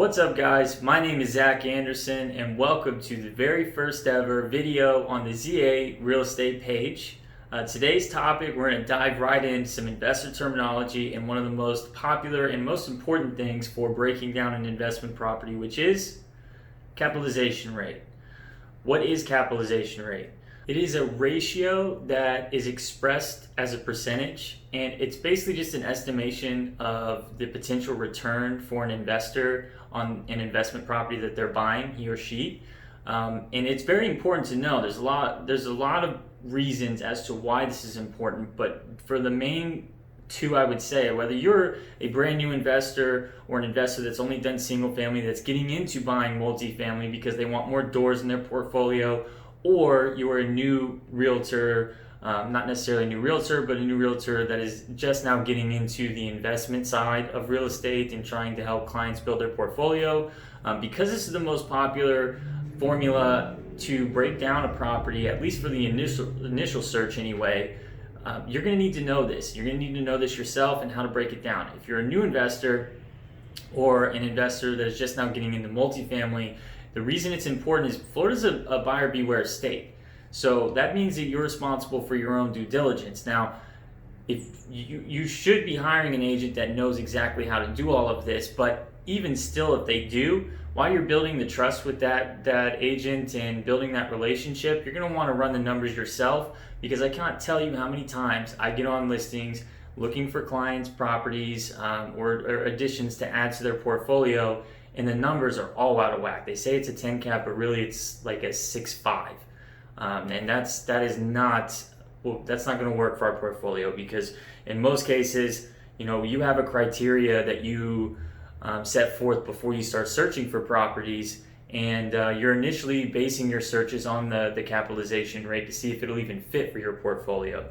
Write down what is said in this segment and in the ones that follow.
What's up, guys? My name is Zach Anderson and welcome to the very first ever video on the ZA real estate page. Today's topic, we're going to dive right into some investor terminology and one of the most popular and most important things for breaking down an investment property, which is capitalization rate. What is capitalization rate? It is a ratio that is expressed as a percentage, and it's basically just an estimation of the potential return for an investor on an investment property that they're buying, he or she. And it's very important to know. There's a lot of reasons as to why this is important, but for the main two, I would say, whether you're a brand new investor or an investor that's only done single family, that's getting into buying multifamily because they want more doors in their portfolio, or you're a new realtor, not necessarily a new realtor, but a new realtor that is just now getting into the investment side of real estate and trying to help clients build their portfolio. Because this is the most popular formula to break down a property, at least for the initial search anyway, you're going to need to know this. You're going to need to know this yourself and how to break it down. If you're a new investor or an investor that is just now getting into multifamily, the reason it's important is Florida's a buyer beware state. So that means that you're responsible for your own due diligence. Now, if you should be hiring an agent that knows exactly how to do all of this, but even still, if they do, while you're building the trust with that agent and building that relationship, you're going to want to run the numbers yourself, because I cannot tell you how many times I get on listings looking for clients' properties or additions to add to their portfolio, and the numbers are all out of whack. They say it's a 10 cap, but really it's like a 6.5. And that's not going to work for our portfolio, because in most cases, you have a criteria that you set forth before you start searching for properties, and you're initially basing your searches on the capitalization rate to see if it'll even fit for your portfolio.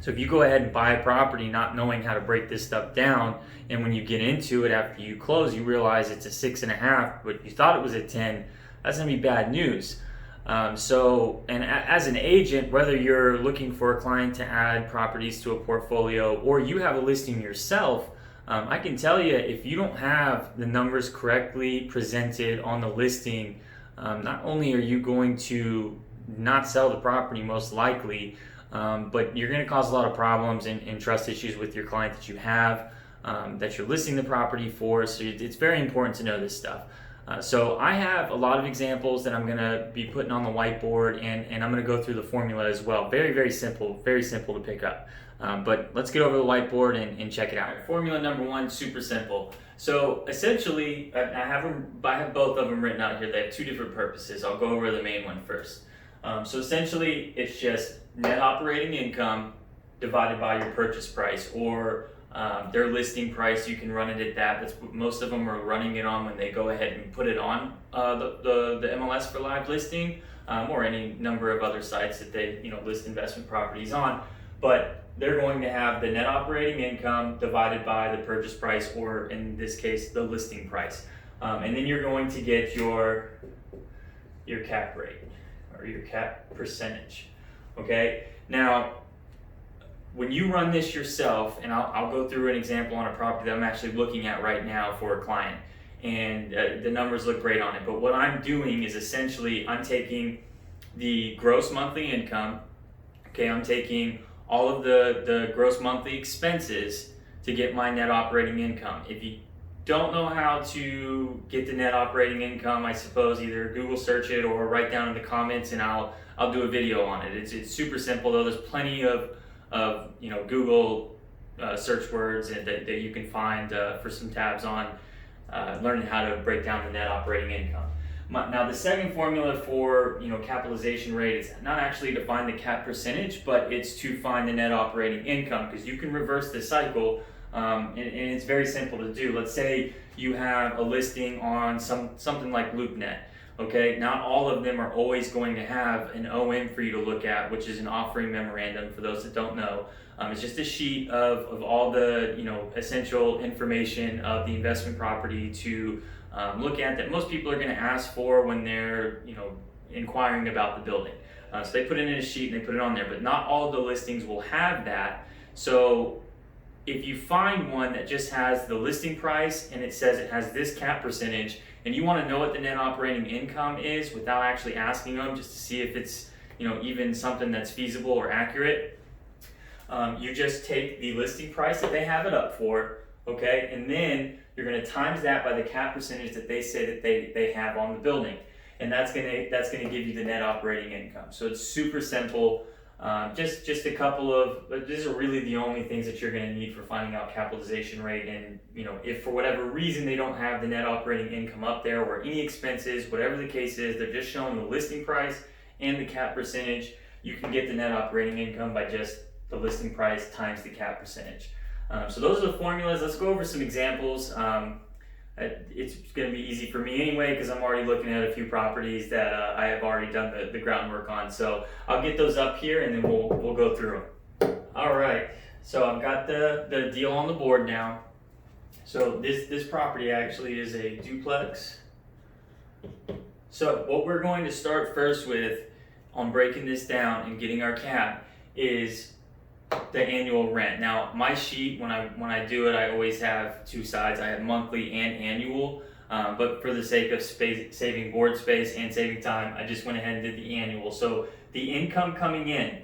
So if you go ahead and buy a property not knowing how to break this stuff down, and when you get into it after you close, you realize it's a 6.5, but you thought it was a 10, that's going to be bad news. As an agent, whether you're looking for a client to add properties to a portfolio or you have a listing yourself, I can tell you, if you don't have the numbers correctly presented on the listing, not only are you going to not sell the property most likely, but you're going to cause a lot of problems and trust issues with your client that you have, that you're listing the property for. So it's very important to know this stuff. So I have a lot of examples that I'm going to be putting on the whiteboard, and I'm going to go through the formula as well. Very, very simple to pick up. But let's get over the whiteboard and check it out. Formula number one, super simple. So essentially, I have both of them written out here. They have two different purposes. I'll go over the main one first. So essentially, it's just net operating income divided by your purchase price, or their listing price. You can run it at that. That's what most of them are running it on when they go ahead and put it on the MLS for live listing, or any number of other sites that they list investment properties on. But they're going to have the net operating income divided by the purchase price, or in this case, the listing price. And then you're going to get your cap rate, or your cap percentage. Okay. Now, when you run this yourself, and I'll go through an example on a property that I'm actually looking at right now for a client, and the numbers look great on it. But what I'm doing is essentially I'm taking the gross monthly income. Okay, I'm taking all of the gross monthly expenses to get my net operating income. If you don't know how to get the net operating income, I suppose either Google search it or write down in the comments, and I'll do a video on it. It's super simple, though. There's plenty of Google search words that you can find for some tabs on learning how to break down the net operating income. Now, the second formula for capitalization rate is not actually to find the cap percentage, but it's to find the net operating income, because you can reverse the cycle, and it's very simple to do. Let's say you have a listing on something like LoopNet. Okay, not all of them are always going to have an OM for you to look at, which is an offering memorandum for those that don't know. It's just a sheet of all the essential information of the investment property to look at, that most people are going to ask for when they're inquiring about the building. So they put it in a sheet and they put it on there, but not all of the listings will have that. So if you find one that just has the listing price and it says it has this cap percentage, and you want to know what the net operating income is without actually asking them, just to see if it's, you know, even something that's feasible or accurate, you just take the listing price that they have it up for, okay, and then you're going to times that by the cap percentage that they say that they have on the building, and that's gonna give you the net operating income. So it's super simple. Just a couple of, these are really the only things that you're going to need for finding out capitalization rate. And, you know, if for whatever reason they don't have the net operating income up there, or any expenses, whatever the case is, they're just showing the listing price and the cap percentage, you can get the net operating income by just the listing price times the cap percentage. So those are the formulas. Let's go over some examples. It's going to be easy for me anyway, because I'm already looking at a few properties that I have already done the groundwork on. So I'll get those up here and then we'll go through them. All right, so I've got the deal on the board now. So this property actually is a duplex. So what we're going to start first with on breaking this down and getting our cap is the annual rent. Now, my sheet, when I do it, I always have two sides. I have monthly and annual, but for the sake of saving board space and saving time, I just went ahead and did the annual. So the income coming in,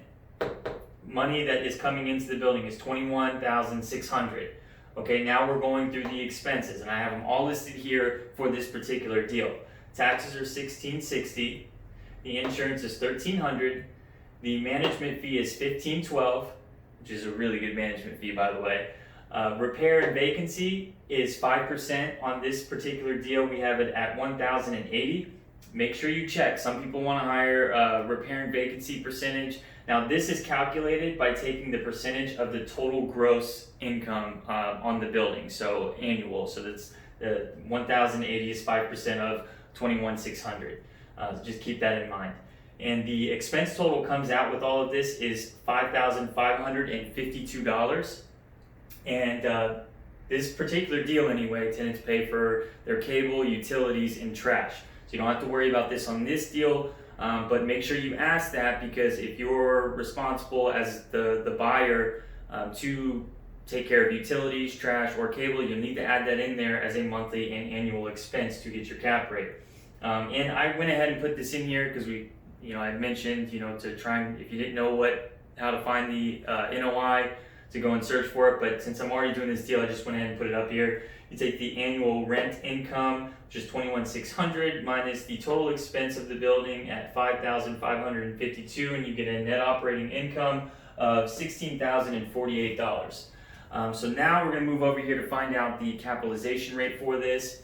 money that is coming into the building, is $21,600. Okay, now we're going through the expenses, and I have them all listed here for this particular deal. Taxes are $1,660. The insurance is $1,300. The management fee is $1,512. Which is a really good management fee, by the way. Repair and vacancy is 5% on this particular deal. We have it at $1,080. Make sure you check. Some people want to hire repair and vacancy percentage. Now, this is calculated by taking the percentage of the total gross income on the building, so annual. So that's the $1,080 is 5% of $21,600. Just keep that in mind. And the expense total comes out with all of this is $5,552. And this particular deal anyway, tenants pay for their cable, utilities, and trash. So you don't have to worry about this on this deal, but make sure you ask that, because if you're responsible as the buyer to take care of utilities, trash, or cable, you'll need to add that in there as a monthly and annual expense to get your cap rate. And I went ahead and put this in here because I mentioned, to try and, if you didn't know how to find the NOI, to go and search for it. But since I'm already doing this deal, I just went ahead and put it up here. You take the annual rent income, which is $21,600, minus the total expense of the building at $5,552, and you get a net operating income of $16,048. So now we're going to move over here to find out the capitalization rate for this.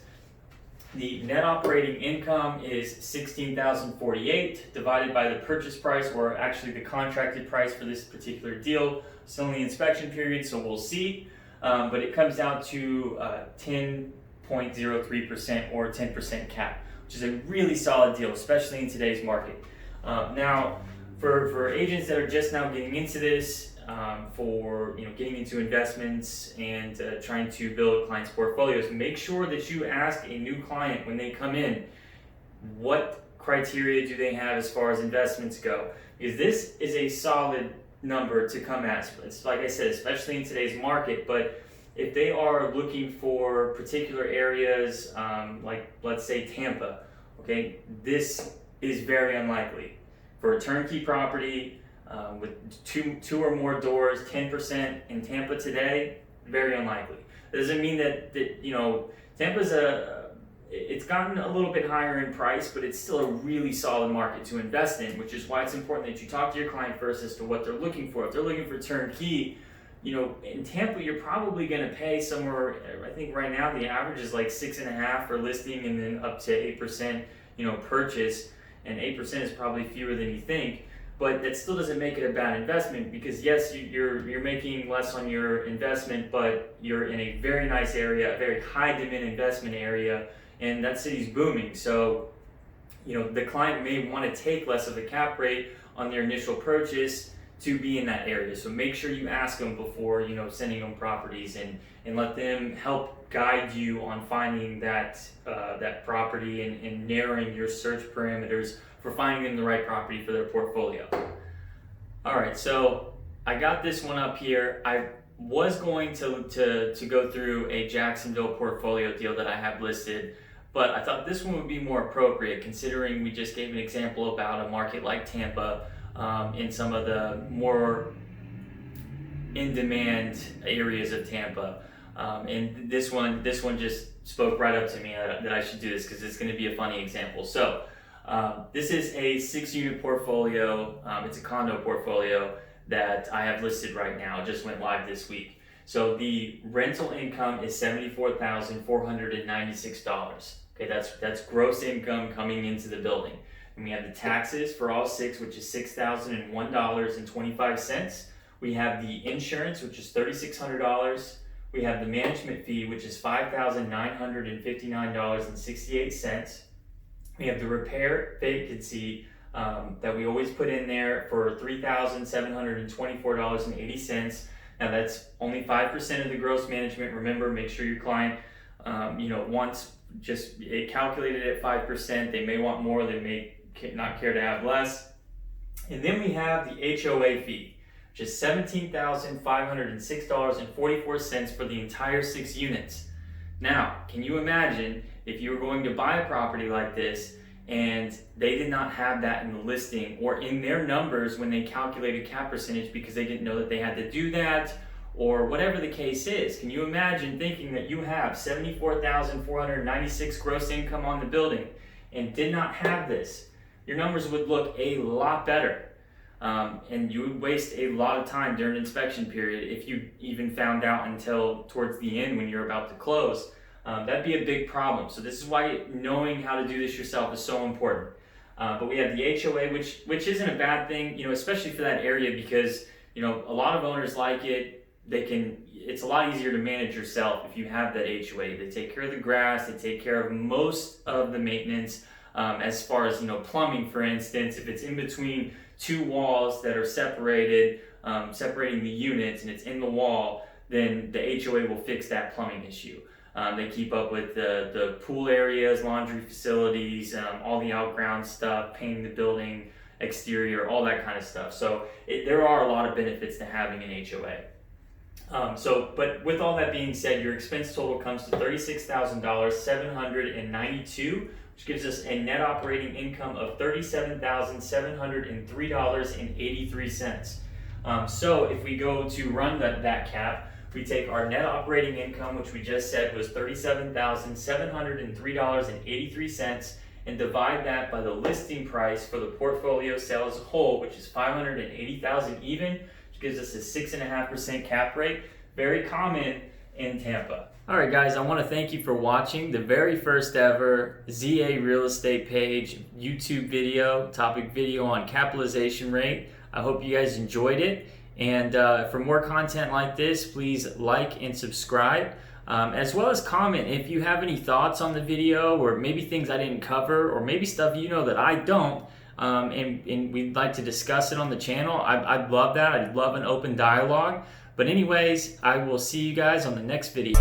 The net operating income is $16,048 divided by the purchase price, or actually the contracted price for this particular deal. Still in the inspection period, so we'll see. But it comes out to 10.03% or 10% cap, which is a really solid deal, especially in today's market. Now, for agents that are just now getting into this, for getting into investments and trying to build clients' portfolios, make sure that you ask a new client when they come in, what criteria do they have as far as investments go? Because this is a solid number to come at. It's like I said, especially in today's market. But if they are looking for particular areas, like let's say Tampa, okay, this is very unlikely. For a turnkey property with two or more doors, 10% in Tampa today, very unlikely. It doesn't mean that Tampa's it's gotten a little bit higher in price, but it's still a really solid market to invest in, which is why it's important that you talk to your client first as to what they're looking for. If they're looking for turnkey, in Tampa, you're probably going to pay somewhere, I think right now the average is like 6.5% for listing, and then up to 8%, purchase, and 8% is probably fewer than you think. But that still doesn't make it a bad investment, because yes, you're making less on your investment, but you're in a very nice area, a very high demand investment area, and that city's booming. So, the client may want to take less of a cap rate on their initial purchase to be in that area. So make sure you ask them before, sending them properties, and let them help guide you on finding that property and narrowing your search parameters for finding them the right property for their portfolio. All right, so I got this one up here. was going to go through a Jacksonville portfolio deal that I have listed, but I thought this one would be more appropriate considering we just gave an example about a market like Tampa in some of the more in-demand areas of Tampa. And this one just spoke right up to me that I should do this because it's going to be a funny example. So this is a 6-unit portfolio. It's a condo portfolio that I have listed right now. It just went live this week. So the rental income is $74,496. Okay, that's gross income coming into the building. And we have the taxes for all 6, which is $6,001.25. We have the insurance, which is $3,600. We have the management fee, which is $5,959.68. We have the repair vacancy that we always put in there for $3,724.80. Now that's only 5% of the gross management. Remember, make sure your client, wants just it calculated at 5%. They may want more. They may not care to have less. And then we have the HOA fee, which is $17,506.44 for the entire 6 units. Now, can you imagine if you were going to buy a property like this and they did not have that in the listing or in their numbers when they calculated cap percentage because they didn't know that they had to do that, or whatever the case is? Can you imagine thinking that you have $74,496 gross income on the building and did not have this? Your numbers would look a lot better. And you would waste a lot of time during inspection period if you even found out until towards the end when you're about to close. That'd be a big problem. So this is why knowing how to do this yourself is so important. But we have the HOA, which isn't a bad thing, especially for that area because a lot of owners like it. It's a lot easier to manage yourself if you have that HOA. They take care of the grass, they take care of most of the maintenance. As far as plumbing, for instance, if it's in between 2 walls that are separated, separating the units, and it's in the wall, then the HOA will fix that plumbing issue. They keep up with the pool areas, laundry facilities, all the outground stuff, painting the building, exterior, all that kind of stuff. So there are a lot of benefits to having an HOA. But with all that being said, your expense total comes to $36,792, which gives us a net operating income of $37,703.83. So if we go to run that cap, we take our net operating income, which we just said was $37,703.83, and divide that by the listing price for the portfolio sale as a whole, which is $580,000 even, which gives us a 6.5% cap rate. Very common in Tampa. All right, guys, I want to thank you for watching the very first ever ZA Real Estate Page YouTube video, topic video on capitalization rate. I hope you guys enjoyed it. And for more content like this, please like and subscribe, as well as comment if you have any thoughts on the video, or maybe things I didn't cover, or maybe stuff that I don't, and we'd like to discuss it on the channel. I'd love that. I'd love an open dialogue. But anyways, I will see you guys on the next video.